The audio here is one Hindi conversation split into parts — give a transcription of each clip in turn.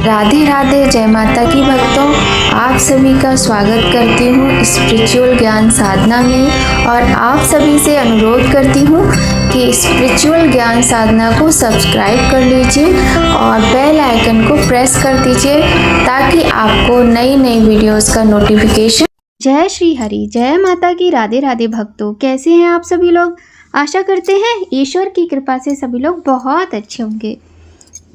राधे राधे, जय माता की भक्तों। आप सभी का स्वागत करती हूँ स्पिरिचुअल ज्ञान साधना में और आप सभी से अनुरोध करती हूँ कि स्पिरिचुअल ज्ञान साधना को सब्सक्राइब कर लीजिए और बेल आइकन को प्रेस कर दीजिए ताकि आपको नई नई वीडियोस का नोटिफिकेशन। जय श्री हरि, जय माता की। राधे राधे भक्तों, कैसे हैं आप सभी लोग। आशा करते हैं ईश्वर की कृपा से सभी लोग बहुत अच्छे होंगे।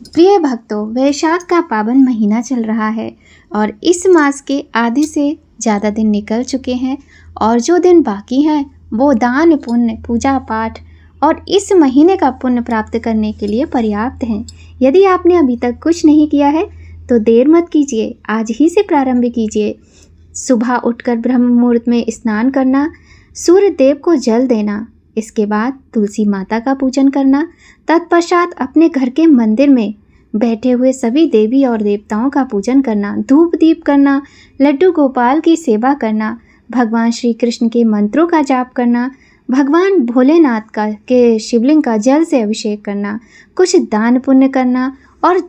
प्रिय भक्तों, वैशाख का पावन महीना चल रहा है और इस मास के आधे से ज़्यादा दिन निकल चुके हैं और जो दिन बाकी हैं वो दान पुण्य, पूजा पाठ और इस महीने का पुण्य प्राप्त करने के लिए पर्याप्त हैं। यदि आपने अभी तक कुछ नहीं किया है तो देर मत कीजिए, आज ही से प्रारंभ कीजिए। सुबह उठकर ब्रह्म मुहूर्त में स्नान करना, सूर्य देव को जल देना, इसके बाद तुलसी माता का पूजन करना, तत्पश्चात अपने घर के मंदिर में बैठे हुए सभी देवी और देवताओं का पूजन करना, धूप दीप करना, लड्डू गोपाल की सेवा करना, भगवान श्री कृष्ण के मंत्रों का जाप करना, भगवान भोलेनाथ का के शिवलिंग का जल से अभिषेक करना, कुछ दान पुण्य करना और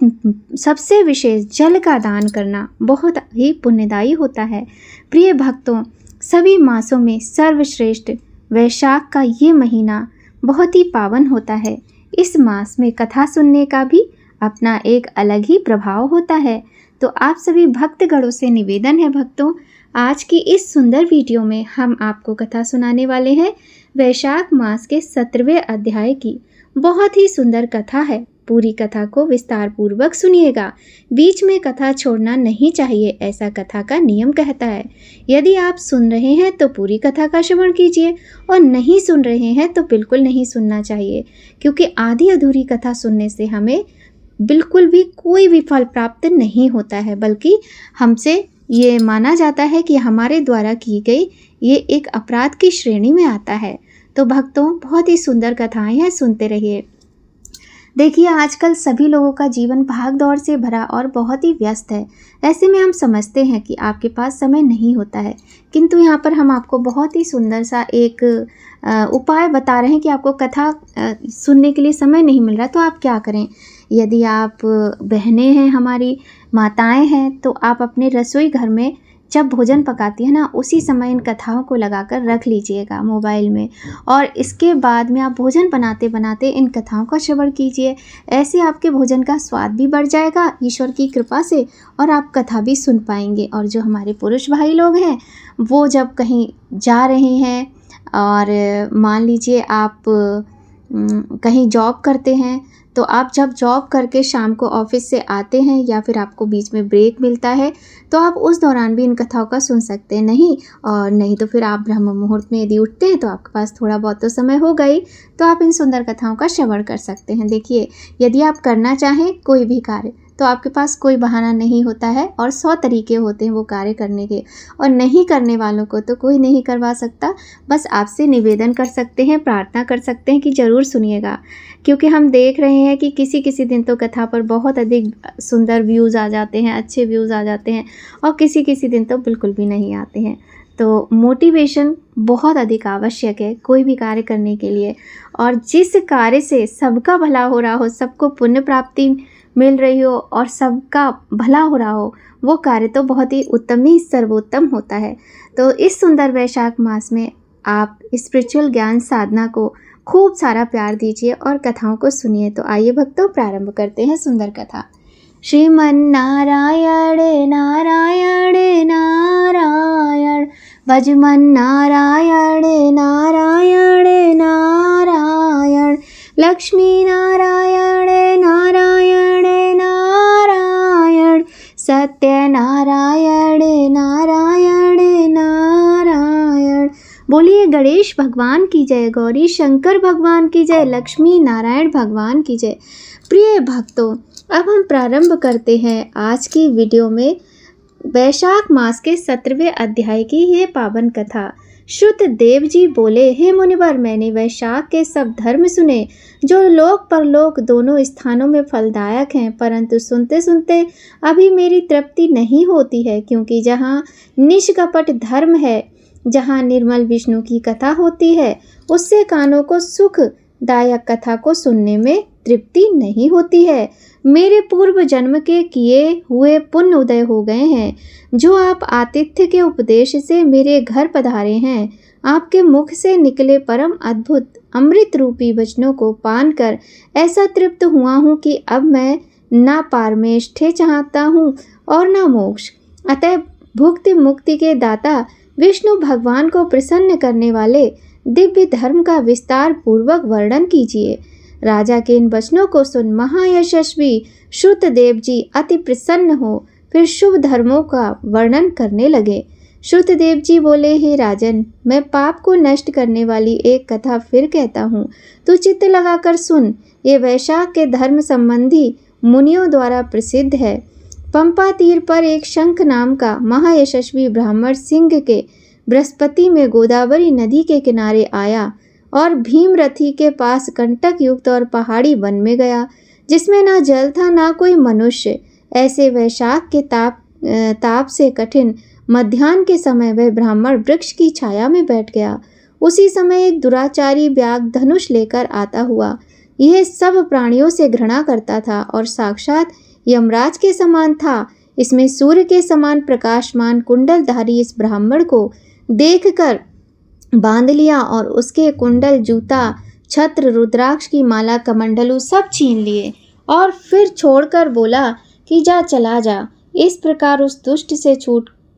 सबसे विशेष जल का दान करना बहुत ही पुण्यदायी होता है। प्रिय भक्तों, सभी मासों में सर्वश्रेष्ठ वैशाख का ये महीना बहुत ही पावन होता है। इस मास में कथा सुनने का भी अपना एक अलग ही प्रभाव होता है। तो आप सभी भक्तगणों से निवेदन है भक्तों, आज की इस सुंदर वीडियो में हम आपको कथा सुनाने वाले हैं वैशाख मास के 17वें अध्याय की। बहुत ही सुंदर कथा है, पूरी कथा को विस्तार पूर्वक सुनिएगा। बीच में कथा छोड़ना नहीं चाहिए, ऐसा कथा का नियम कहता है। यदि आप सुन रहे हैं तो पूरी कथा का श्रवण कीजिए और नहीं सुन रहे हैं तो बिल्कुल नहीं सुनना चाहिए, क्योंकि आधी अधूरी कथा सुनने से हमें बिल्कुल भी कोई भी फल प्राप्त नहीं होता है, बल्कि हमसे ये माना जाता है कि हमारे द्वारा की गई ये एक अपराध की श्रेणी में आता है। तो भक्तों, बहुत ही सुंदर कथाएं हैं, सुनते रहिए। देखिए, आजकल सभी लोगों का जीवन भाग दौड़ से भरा और बहुत ही व्यस्त है। ऐसे में हम समझते हैं कि आपके पास समय नहीं होता है, किंतु यहाँ पर हम आपको बहुत ही सुंदर सा एक उपाय बता रहे हैं कि आपको कथा सुनने के लिए समय नहीं मिल रहा, तो आप क्या करें। यदि आप बहनें हैं, हमारी माताएं हैं, तो आप अपने रसोई घर में जब भोजन पकाती है ना, उसी समय इन कथाओं को लगाकर रख लीजिएगा मोबाइल में और इसके बाद में आप भोजन बनाते बनाते इन कथाओं का श्रवण कीजिए। ऐसे आपके भोजन का स्वाद भी बढ़ जाएगा ईश्वर की कृपा से और आप कथा भी सुन पाएंगे। और जो हमारे पुरुष भाई लोग हैं वो जब कहीं जा रहे हैं और मान लीजिए आप कहीं जॉब करते हैं, तो आप जब जॉब करके शाम को ऑफिस से आते हैं या फिर आपको बीच में ब्रेक मिलता है तो आप उस दौरान भी इन कथाओं का सुन सकते हैं। नहीं तो फिर आप ब्रह्म मुहूर्त में यदि उठते हैं तो आपके पास थोड़ा बहुत तो समय हो गई, तो आप इन सुंदर कथाओं का श्रवण कर सकते हैं। देखिए, यदि आप करना चाहें कोई भी कार्य तो आपके पास कोई बहाना नहीं होता है और 100 तरीके होते हैं वो कार्य करने के, और नहीं करने वालों को तो कोई नहीं करवा सकता। बस आपसे निवेदन कर सकते हैं, प्रार्थना कर सकते हैं कि ज़रूर सुनिएगा, क्योंकि हम देख रहे हैं कि किसी किसी दिन तो कथा पर बहुत अधिक सुंदर व्यूज़ आ जाते हैं, अच्छे व्यूज़ आ जाते हैं और किसी किसी दिन तो बिल्कुल भी नहीं आते हैं। तो मोटिवेशन बहुत अधिक आवश्यक है कोई भी कार्य करने के लिए, और जिस कार्य से सबका भला हो रहा हो, सबको पुण्य प्राप्ति मिल रही हो और सबका भला हो रहा हो, वो कार्य तो बहुत ही उत्तम ही सर्वोत्तम होता है। तो इस सुंदर वैशाख मास में आप स्पिरिचुअल ज्ञान साधना को खूब सारा प्यार दीजिए और कथाओं को सुनिए। तो आइए भक्तों, प्रारंभ करते हैं सुंदर कथा। श्रीमन नारायण नारायण नारायण, भजमन नारायण नारायण नारायण, लक्ष्मी नारायण नारायण नारायण, सत्य नारायण नारायण नारायण। बोलिए गणेश भगवान की जय, गौरी शंकर भगवान की जय, लक्ष्मी नारायण भगवान की जय। प्रिय भक्तों, अब हम प्रारंभ करते हैं आज की वीडियो में वैशाख मास के 17वें अध्याय की ये पावन कथा। श्रुत देव जी बोले, हे मुनिवर, मैंने वैशाख के सब धर्म सुने जो लोक परलोक दोनों स्थानों में फलदायक हैं, परंतु सुनते सुनते अभी मेरी तृप्ति नहीं होती है, क्योंकि जहाँ निष्कपट धर्म है, जहाँ निर्मल विष्णु की कथा होती है, उससे कानों को सुखदायक कथा को सुनने में तृप्ति नहीं होती है। मेरे पूर्व जन्म के किए हुए पुण्य उदय हो गए हैं, जो आप आतिथ्य के उपदेश से मेरे घर पधारे हैं। आपके मुख से निकले परम अद्भुत अमृत रूपी वचनों को पान कर ऐसा तृप्त हुआ हूँ कि अब मैं ना पारमेष्ठे चाहता हूँ और ना मोक्ष। अतः भुक्ति मुक्ति के दाता विष्णु भगवान को प्रसन्न करने वाले दिव्य धर्म का विस्तार पूर्वक वर्णन कीजिए। राजा के इन वचनों को सुन महायशस्वी श्रुतदेव जी अति प्रसन्न हो फिर शुभ धर्मों का वर्णन करने लगे। श्रुतदेव जी बोले, हे राजन, मैं पाप को नष्ट करने वाली एक कथा फिर कहता हूँ, तू चित्त लगाकर सुन। ये वैशाख के धर्म संबंधी मुनियों द्वारा प्रसिद्ध है। पंपा तीर पर एक शंख नाम का महायशस्वी ब्राह्मण सिंह के बृहस्पति में गोदावरी नदी के किनारे आया और भीमरथी के पास कंटक युक्त और पहाड़ी वन में गया, जिसमें ना जल था ना कोई मनुष्य। ऐसे वैशाख के ताप से कठिन मध्याह्न के समय वह ब्राह्मण वृक्ष की छाया में बैठ गया। उसी समय एक दुराचारी व्याघ्र धनुष लेकर आता हुआ। यह सब प्राणियों से घृणा करता था और साक्षात यमराज के समान था। इसमें सूर्य के समान प्रकाशमान कुंडलधारी इस ब्राह्मण को देखकर बांध लिया और उसके कुंडल, जूता, छत्र, रुद्राक्ष की माला, कमंडलू सब छीन लिए और फिर छोड़कर बोला कि जा, चला जा। इस प्रकार उस दुष्ट से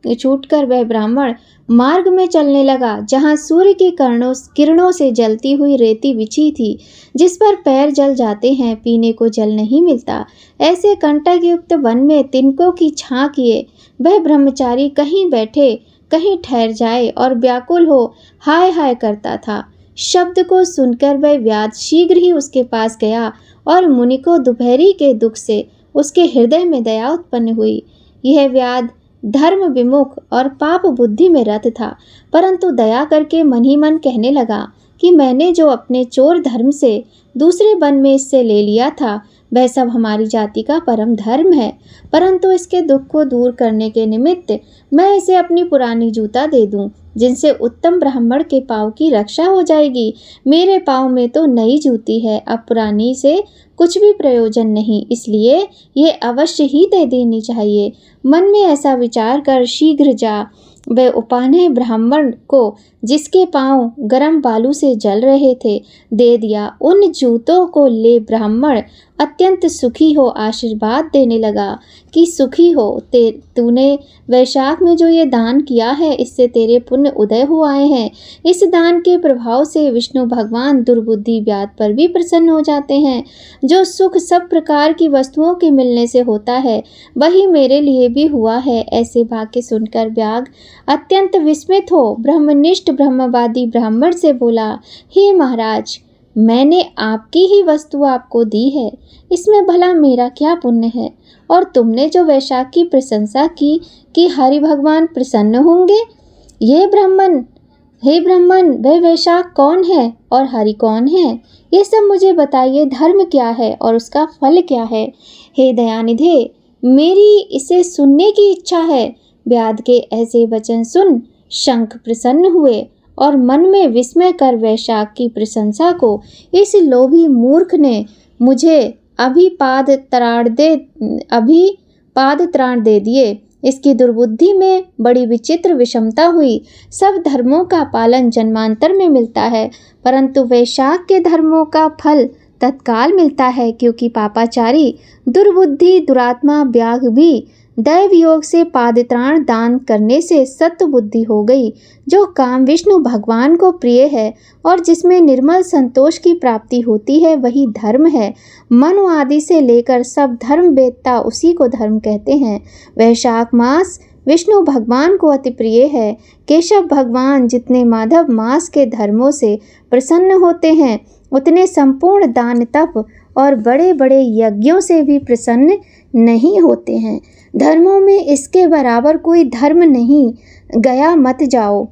छूटकर वह ब्राह्मण मार्ग में चलने लगा, जहाँ सूर्य की किरणों से जलती हुई रेती बिछी थी, जिस पर पैर जल जाते हैं, पीने को जल नहीं मिलता। ऐसे कंटक युक्त वन में तिनकों की छां किए वह ब्रह्मचारी कहीं बैठे कहीं ठहर जाए और व्याकुल हो हाय हाय करता था। शब्द को सुनकर वह व्याध शीघ्र ही उसके पास गया और मुनि को दोपहरी के दुख से उसके हृदय में दया उत्पन्न हुई। यह व्याध धर्म विमुख और पाप बुद्धि में रत था, परंतु दया करके मन ही मन कहने लगा कि मैंने जो अपने चोर धर्म से दूसरे वन में इससे ले लिया था, वह सब हमारी जाति का परम धर्म है, परंतु इसके दुख को दूर करने के निमित्त मैं इसे अपनी पुरानी जूता दे दूं, जिनसे उत्तम ब्राह्मण के पाँव की रक्षा हो जाएगी। मेरे पाँव में तो नई जूती है, अब पुरानी से कुछ भी प्रयोजन नहीं, इसलिए ये अवश्य ही दे देनी चाहिए। मन में ऐसा विचार कर शीघ्र जा वह उपान्हे ब्राह्मण को, जिसके पाँव गर्म बालू से जल रहे थे, दे दिया। उन जूतों को ले ब्राह्मण अत्यंत सुखी हो आशीर्वाद देने लगा कि सुखी हो, तूने वैशाख में जो ये दान किया है, इससे तेरे पुण्य उदय हो आए हैं। इस दान के प्रभाव से विष्णु भगवान दुर्बुद्धि व्याध पर भी प्रसन्न हो जाते हैं। जो सुख सब प्रकार की वस्तुओं के मिलने से होता है, वही मेरे लिए भी हुआ है। ऐसे वाक्य सुनकर व्याघ्र अत्यंत विस्मित हो ब्रह्मनिष्ठ ब्रह्मवादी ब्राह्मण से बोला, हे महाराज, मैंने आपकी ही वस्तु आपको दी है, इसमें भला मेरा क्या पुण्य है? और तुमने जो वैशाख की प्रशंसा की कि हरि भगवान प्रसन्न होंगे, हे ब्राह्मण, वह वैशाख कौन है और हरि कौन है? ये सब मुझे बताइए। धर्म क्या है और उसका फल क्या है? हे दयानिधे, मेरी इसे सुनने की इच्छा है। व्याध के ऐसे वचन सुन शंख प्रसन्न हुए और मन में विस्मय कर वैशाख की प्रशंसा को इस लोभी मूर्ख ने मुझे अभी पाद त्राण दे दिए। इसकी दुर्बुद्धि में बड़ी विचित्र विषमता हुई। सब धर्मों का पालन जन्मांतर में मिलता है, परंतु वैशाख के धर्मों का फल तत्काल मिलता है, क्योंकि पापाचारी दुर्बुद्धि दुरात्मा व्याघ्र भी दैव योग से पादत्राण दान करने से सत्व बुद्धि हो गई। जो काम विष्णु भगवान को प्रिय है और जिसमें निर्मल संतोष की प्राप्ति होती है, वही धर्म है। मनु आदि से लेकर सब धर्म वेदता उसी को धर्म कहते हैं। वैशाख मास विष्णु भगवान को अति प्रिय है। केशव भगवान जितने माधव मास के धर्मों से प्रसन्न होते हैं, उतने संपूर्ण दान तप और बड़े बड़े यज्ञों से भी प्रसन्न नहीं होते हैं। धर्मों में इसके बराबर कोई धर्म नहीं। गया मत जाओ,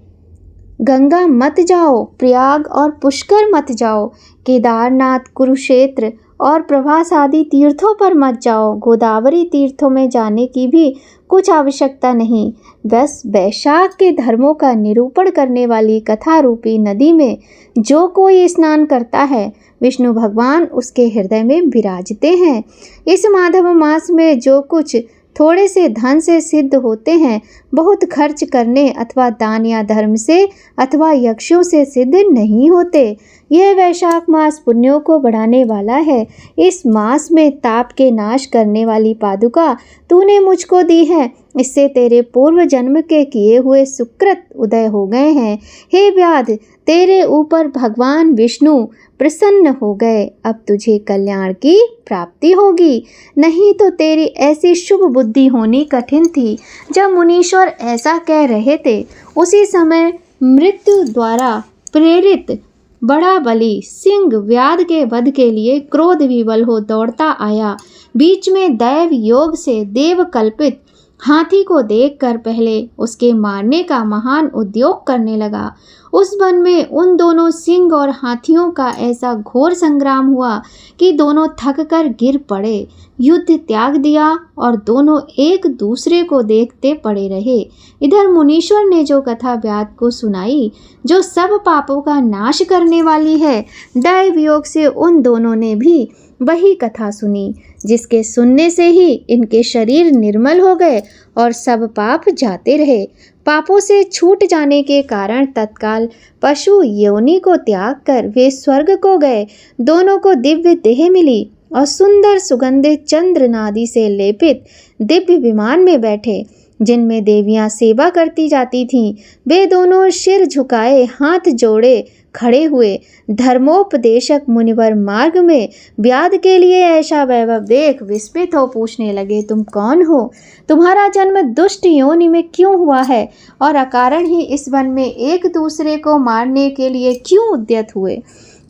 गंगा मत जाओ, प्रयाग और पुष्कर मत जाओ, केदारनाथ, कुरुक्षेत्र और प्रभास आदि तीर्थों पर मत जाओ। गोदावरी तीर्थों में जाने की भी कुछ आवश्यकता नहीं। बस वैशाख के धर्मों का निरूपण करने वाली कथा रूपी नदी में जो कोई स्नान करता है, विष्णु भगवान उसके हृदय में विराजते हैं। इस माधव मास में जो कुछ थोड़े से धन से सिद्ध होते हैं, बहुत खर्च करने अथवा दान या धर्म से अथवा यक्षों से सिद्ध नहीं होते। यह वैशाख मास पुण्यों को बढ़ाने वाला है। इस मास में ताप के नाश करने वाली पादुका तूने मुझको दी है। इससे तेरे पूर्व जन्म के किए हुए सुकृत उदय हो गए हैं। हे व्याध, तेरे ऊपर भगवान विष्णु प्रसन्न हो गए। अब तुझे कल्याण की प्राप्ति होगी, नहीं तो तेरी ऐसी शुभ बुद्धि होनी कठिन थी। जब मुनीश्वर ऐसा कह रहे थे, उसी समय मृत्यु द्वारा प्रेरित बड़ा बलि सिंह व्याध के वध के लिए क्रोध विवल हो दौड़ता आया। बीच में दैव योग से देव कल्पित हाथी को देखकर पहले उसके मारने का महान उद्योग करने लगा। उस वन में उन दोनों सिंह और हाथियों का ऐसा घोर संग्राम हुआ कि दोनों थक कर गिर पड़े। युद्ध त्याग दिया और दोनों एक दूसरे को देखते पड़े रहे। इधर मुनीश्वर ने जो कथा व्याध को सुनाई, जो सब पापों का नाश करने वाली है, दैव योग से उन दोनों ने भी वही कथा सुनी, जिसके सुनने से ही इनके शरीर निर्मल हो गए और सब पाप जाते रहे। पापों से छूट जाने के कारण तत्काल पशु योनि को त्याग कर वे स्वर्ग को गए। दोनों को दिव्य देह मिली और सुंदर सुगंधित चंद्र नादि से लेपित दिव्य विमान में बैठे, जिनमें देवियां सेवा करती जाती थीं। वे दोनों सिर झुकाए हाथ जोड़े खड़े हुए। धर्मोपदेशक मुनिवर मार्ग में व्याध के लिए ऐसा वैभव देख विस्मित हो पूछने लगे, तुम कौन हो? तुम्हारा जन्म दुष्ट योनि में क्यों हुआ है और अकारण ही इस वन में एक दूसरे को मारने के लिए क्यों उद्यत हुए?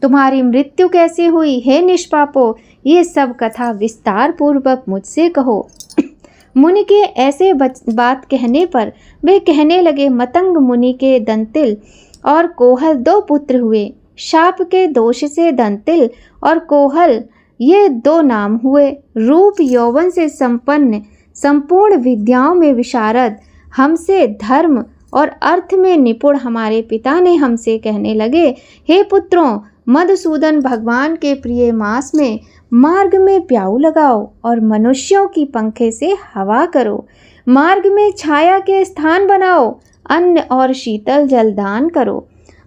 तुम्हारी मृत्यु कैसे हुई? हे निष्पापो, ये सब कथा विस्तार पूर्वक मुझसे कहो। मुनि के ऐसे बात कहने पर वे कहने लगे, मतंग मुनि के दंतिल और कोहल दो पुत्र हुए। शाप के दोष से दंतिल और कोहल ये दो नाम हुए। रूप यौवन से संपन्न, संपूर्ण विद्याओं में विशारद, हमसे धर्म और अर्थ में निपुण हमारे पिता ने हमसे कहने लगे, हे पुत्रों, मधुसूदन भगवान के प्रिय मास में मार्ग में प्याऊ लगाओ और मनुष्यों की पंखे से हवा करो। मार्ग में छाया के स्थान बनाओ, अन्न और शीतल जल दान करो।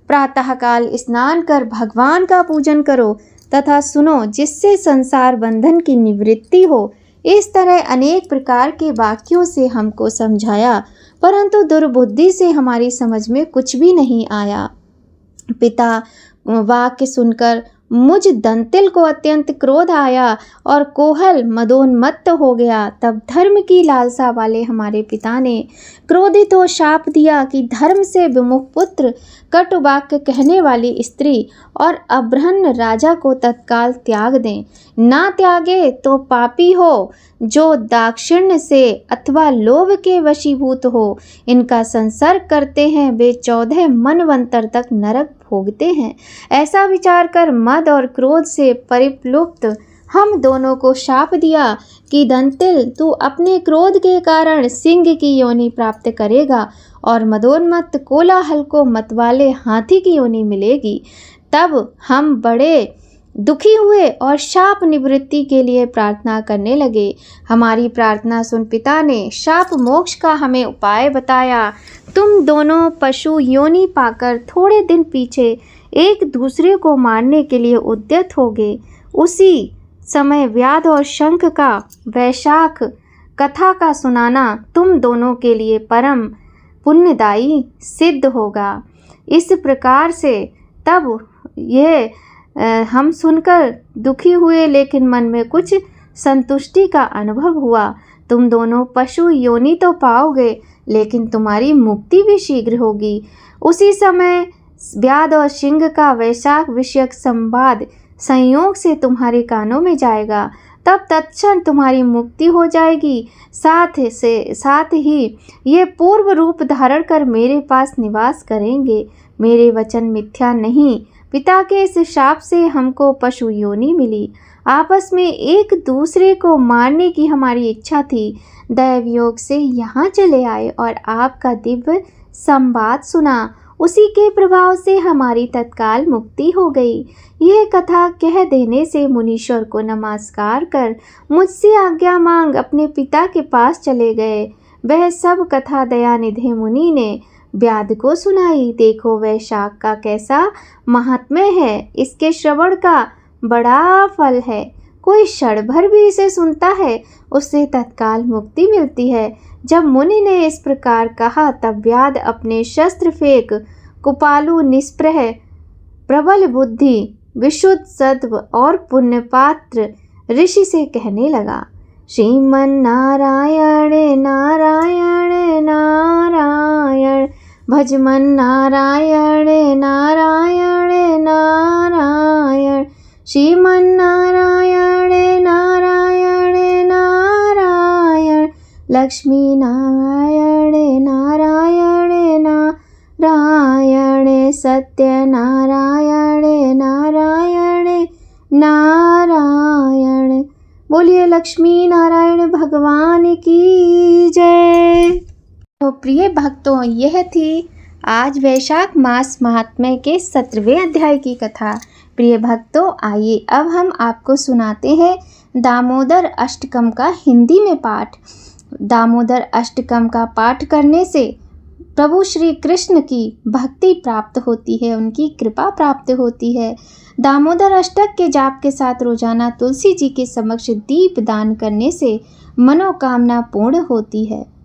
प्रातःकाल स्नान कर भगवान का पूजन करो तथा सुनो, जिससे संसार बंधन की निवृत्ति हो। इस तरह अनेक प्रकार के वाक्यों से हमको समझाया, परंतु दुर्बुद्धि से हमारी समझ में कुछ भी नहीं आया। पिता वाक्य सुनकर मुझ दंतिल को अत्यंत क्रोध आया और कोहल मदोन्मत्त हो गया। तब धर्म की लालसा वाले हमारे पिता ने क्रोधित हो शाप दिया कि धर्म से विमुख पुत्र, कटु वाक्य कहने वाली स्त्री और अब्रहन राजा को तत्काल त्याग दें। ना त्यागे तो पापी हो, जो दाक्षिण्य से अथवा लोभ के वशीभूत हो। इनका संसर्ग करते हैं, वे 14 मनवंतर तक नरक भोगते हैं। ऐसा विचार कर मद और क्रोध से परिप्लुप्त हम दोनों को शाप दिया कि दंतिल, तू अपने क्रोध के कारण सिंह की योनि प्राप्त करेगा और मदोन्मत्त कोलाहल को मतवाले हाथी की योनि मिलेगी। तब हम बड़े दुखी हुए और शाप निवृत्ति के लिए प्रार्थना करने लगे। हमारी प्रार्थना सुन पिता ने शाप मोक्ष का हमें उपाय बताया। तुम दोनों पशु योनि पाकर थोड़े दिन पीछे एक दूसरे को मारने के लिए उद्यत होगे। उसी समय व्याध और शंख का वैशाख कथा का सुनाना तुम दोनों के लिए परम पुण्यदायी सिद्ध होगा। इस प्रकार से तब ये हम सुनकर दुखी हुए, लेकिन मन में कुछ संतुष्टि का अनुभव हुआ। तुम दोनों पशु योनि तो पाओगे, लेकिन तुम्हारी मुक्ति भी शीघ्र होगी। उसी समय व्याध और सिंह का वैशाख विषयक संवाद संयोग से तुम्हारे कानों में जाएगा। तब तत्क्षण तुम्हारी मुक्ति हो जाएगी। साथ ही ये पूर्व रूप धारण कर मेरे पास निवास करेंगे। मेरे वचन मिथ्या नहीं। पिता के इस शाप से हमको पशु योनि मिली। आपस में एक दूसरे को मारने की हमारी इच्छा थी। दैव योग से यहाँ चले आए और आपका दिव्य संवाद सुना। उसी के प्रभाव से हमारी तत्काल मुक्ति हो गई। यह कथा कह देने से मुनीश्वर को नमस्कार कर मुझसे आज्ञा मांग अपने पिता के पास चले गए। वह सब कथा दयानिधि मुनि ने व्याध को सुनाई। देखो वैशाख का कैसा महात्म्य है, इसके श्रवण का बड़ा फल है। कोई क्षण भर भी इसे सुनता है, उससे तत्काल मुक्ति मिलती है। जब मुनि ने इस प्रकार कहा तब व्याध अपने शस्त्र फेंक कुपालु, निष्प्रह, प्रबल बुद्धि, विशुद्ध सत्व और पुण्य पात्र ऋषि से कहने लगा, श्रीमन नारायण नारायण नारायण, भजमन नारायण नारायण नारायण, श्रीमन नारायण नारायण नारायण, लक्ष्मी नारायण नारायण नारायण, सत्य नारायण नारायण नारायण। बोलिए लक्ष्मी नारायण भगवान की जय। तो प्रिय भक्तों, यह थी आज वैशाख मास महात्म्य के 17वें अध्याय की कथा। प्रिय भक्तों, आइए अब हम आपको सुनाते हैं दामोदर अष्टकम का हिंदी में पाठ। दामोदर अष्टकम का पाठ करने से प्रभु श्री कृष्ण की भक्ति प्राप्त होती है, उनकी कृपा प्राप्त होती है। दामोदर अष्टक के जाप के साथ रोजाना तुलसी जी के समक्ष दीप दान करने से मनोकामना पूर्ण होती है।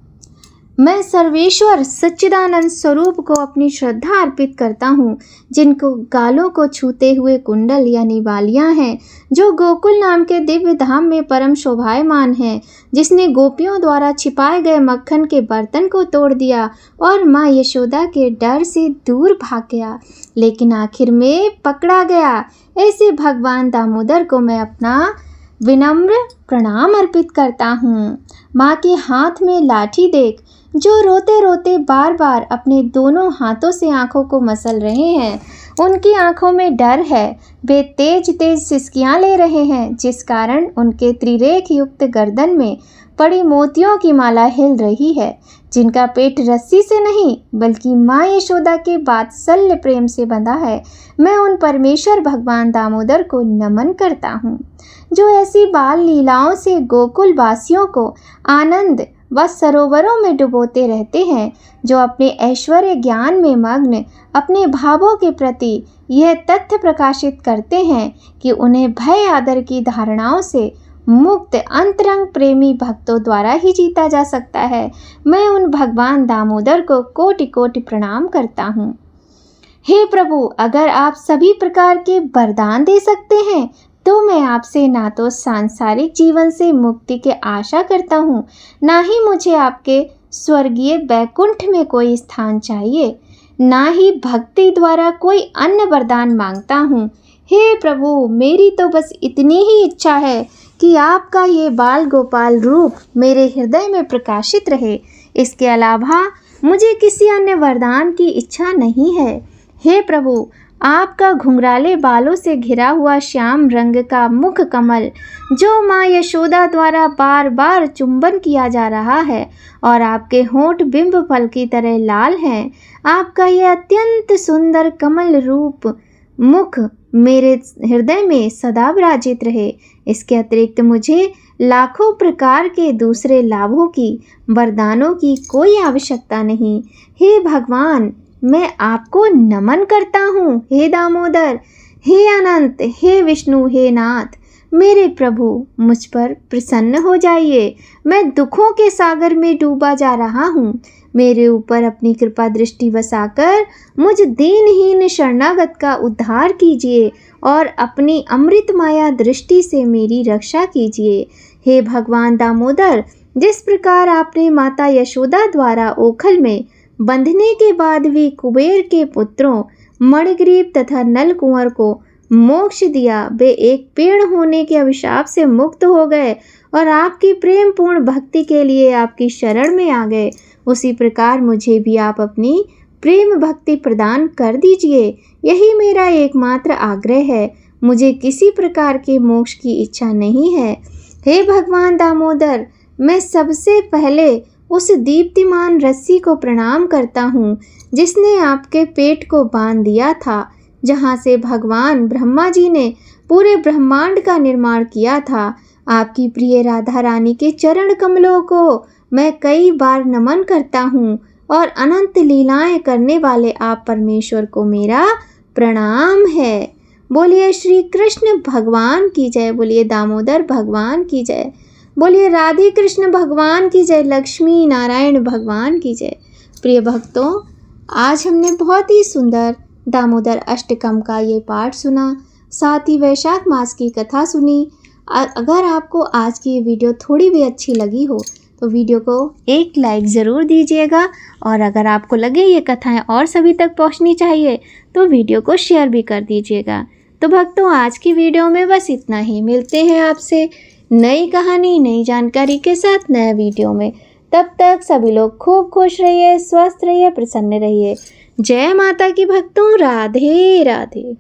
मैं सर्वेश्वर सच्चिदानंद स्वरूप को अपनी श्रद्धा अर्पित करता हूँ, जिनको गालों को छूते हुए कुंडल यानी बालियाँ हैं, जो गोकुल नाम के दिव्य धाम में परम शोभायमान है, जिसने गोपियों द्वारा छिपाए गए मक्खन के बर्तन को तोड़ दिया और माँ यशोदा के डर से दूर भाग गया, लेकिन आखिर में पकड़ा गया। ऐसे भगवान दामोदर को मैं अपना विनम्र प्रणाम अर्पित करता हूँ। माँ के हाथ में लाठी देख, जो रोते रोते बार बार अपने दोनों हाथों से आंखों को मसल रहे हैं, उनकी आंखों में डर है। वे तेज तेज सिसकियां ले रहे हैं, जिस कारण उनके त्रिरेख युक्त गर्दन में पड़ी मोतियों की माला हिल रही है, जिनका पेट रस्सी से नहीं बल्कि माँ यशोदा के वात्सल्य प्रेम से बंधा है। मैं उन परमेश्वर भगवान दामोदर को नमन करता हूँ, जो ऐसी बाल लीलाओं से गोकुल वासियों को आनंद व सरोवरों में डुबोते रहते हैं, जो अपने ऐश्वर्य ज्ञान में मग्न अपने भावों के प्रति यह तथ्य प्रकाशित करते हैं कि उन्हें भय आदर की धारणाओं से मुक्त अंतरंग प्रेमी भक्तों द्वारा ही जीता जा सकता है। मैं उन भगवान दामोदर को कोटि कोटि प्रणाम करता हूँ। हे प्रभु, अगर आप सभी प्रकार के वरदान दे सकते हैं तो मैं आपसे ना तो सांसारिक जीवन से मुक्ति की आशा करता हूँ, ना ही मुझे आपके स्वर्गीय वैकुंठ में कोई स्थान चाहिए, ना ही भक्ति द्वारा कोई अन्य वरदान मांगता हूँ। हे प्रभु, मेरी तो बस इतनी ही इच्छा है कि आपका ये बाल गोपाल रूप मेरे हृदय में प्रकाशित रहे। इसके अलावा मुझे किसी अन्य वरदान की इच्छा नहीं है। हे प्रभु, आपका घुंघराले बालों से घिरा हुआ श्याम रंग का मुख कमल, जो माँ यशोदा द्वारा बार बार चुंबन किया जा रहा है, और आपके होंठ बिंब फल की तरह लाल हैं, आपका यह अत्यंत सुंदर कमल रूप मुख मेरे हृदय में सदा विराजित रहे। इसके अतिरिक्त मुझे लाखों प्रकार के दूसरे लाभों की, वरदानों की कोई आवश्यकता नहीं। हे भगवान, मैं आपको नमन करता हूँ। हे दामोदर, हे अनंत, हे विष्णु, हे नाथ, मेरे प्रभु, मुझ पर प्रसन्न हो जाइए। मैं दुखों के सागर में डूबा जा रहा हूँ। मेरे ऊपर अपनी कृपा दृष्टि बसाकर मुझ दीनहीन शरणागत का उद्धार कीजिए और अपनी अमृत माया दृष्टि से मेरी रक्षा कीजिए। हे भगवान दामोदर, जिस प्रकार आपने माता यशोदा द्वारा ओखल में बंधने के बाद भी कुबेर के पुत्रों मणिग्रीव तथा नलकुंवर को मोक्ष दिया, वे एक पेड़ होने के अभिशाप से मुक्त हो गए और आपकी प्रेम पूर्ण भक्ति के लिए आपकी शरण में आ गए, उसी प्रकार मुझे भी आप अपनी प्रेम भक्ति प्रदान कर दीजिए। यही मेरा एकमात्र आग्रह है। मुझे किसी प्रकार के मोक्ष की इच्छा नहीं है। हे भगवान दामोदर, मैं सबसे पहले उस दीप्तिमान रस्सी को प्रणाम करता हूँ जिसने आपके पेट को बांध दिया था, जहाँ से भगवान ब्रह्मा जी ने पूरे ब्रह्मांड का निर्माण किया था। आपकी प्रिय राधा रानी के चरण कमलों को मैं कई बार नमन करता हूँ और अनंत लीलाएं करने वाले आप परमेश्वर को मेरा प्रणाम है। बोलिए श्री कृष्ण भगवान की जय, बोलिए दामोदर भगवान की जय, बोलिए राधे कृष्ण भगवान की जय, लक्ष्मी नारायण भगवान की जय। प्रिय भक्तों, आज हमने बहुत ही सुंदर दामोदर अष्टकम का ये पाठ सुना, साथ ही वैशाख मास की कथा सुनी। अगर आपको आज की ये वीडियो थोड़ी भी अच्छी लगी हो तो वीडियो को एक लाइक ज़रूर दीजिएगा, और अगर आपको लगे ये कथाएं और सभी तक पहुंचनी चाहिए तो वीडियो को शेयर भी कर दीजिएगा। तो भक्तों, आज की वीडियो में बस इतना ही। मिलते हैं आपसे नई कहानी, नई जानकारी के साथ नया वीडियो में। तब तक सभी लोग खूब खुश रहिए, स्वस्थ रहिए, प्रसन्न रहिए। जय माता की भक्तों, राधे राधे।